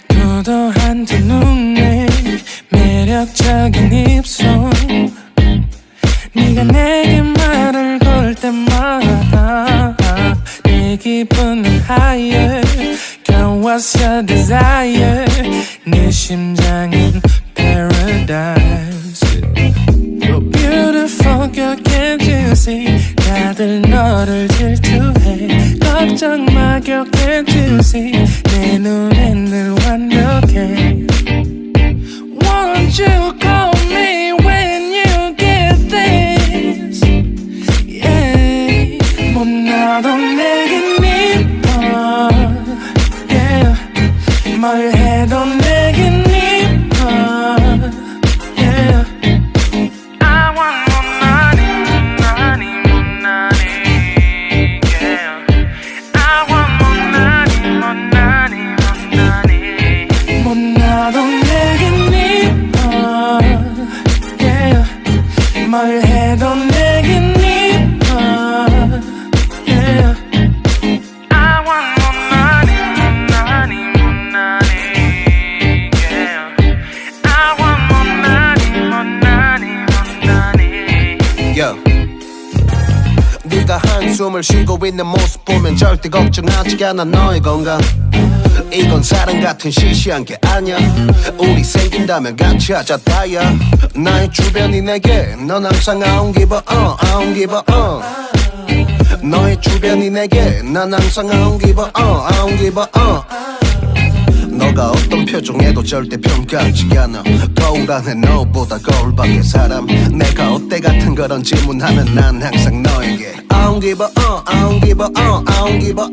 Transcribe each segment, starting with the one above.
도도한 두 눈에 매력적인 입술 네가 내게 말을 걸 때마다 내 기분은 higher Girl what's your desire 내 심장은 paradise You're beautiful girl can't you see 다들 너를 질투해 걱정 마 girl can't you see 내 눈엔 늘 완벽해 Won't you call me when you get this Yeah 못 나도 내겐 이뻐 Yeah 뭘 해도 내겐 이뻐 Yeah I want more money, money, more money Yeah I want more money, more money, more money 못 나도 내겐 이뻐 Yeah 뭘 해도 내겐 이뻐 Yeah I want more money, more money, more money Yeah I want more money, more money, more money Yo. 네가 한숨을 쉬고 있는 모습 보면 절대 걱정하지 않아 너의 건강 이건 사랑 같은 시시한 게 아니야 우리 생긴다면 같이 하자 다야 나의 주변이 내게 넌 항상 I don't give a I don't give a 너의 주변이 내게 난 항상 I don't give a I don't give a 너가 어떤 표정에도 절대 평가하지 않아 거울 안에 너보다 거울 밖의 사람 내가 어때 같은 그런 질문하면 난 항상 너에게 I don't give a I don't give a I don't give a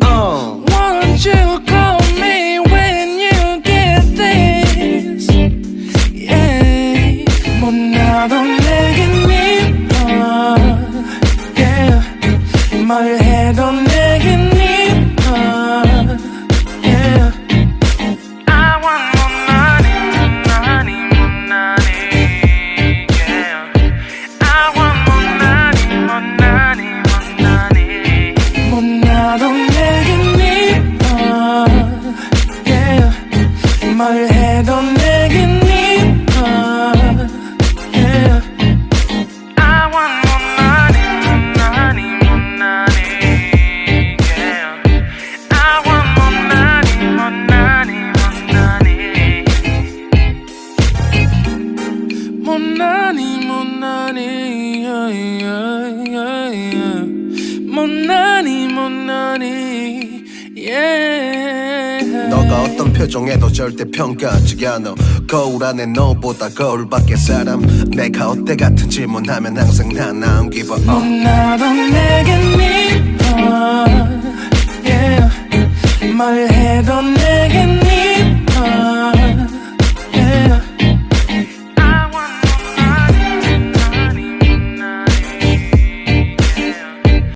Won't you call me when you get this Yeah 못 나도 내겐 이뻐 Yeah 뭘 해도 내겐 이뻐 Yeah I want more money, money, more money Yeah I want more money, more money, more money 못 나도 내겐 이뻐 Yeah 뭘 해도 내겐 이뻐 Yeah I want more money, money, more money Yeah I want more money, more money, more money more money, yeah, yeah, yeah, yeah. More money, yeah. 너가 어떤 표정에도 절대 평가하지 않아 거울 안에 너보다 거울 밖의 사람 내가 어때 같은 질문하면 항상 난 I don't give a 못 나도 내겐 이뻐 Yeah 뭘 해도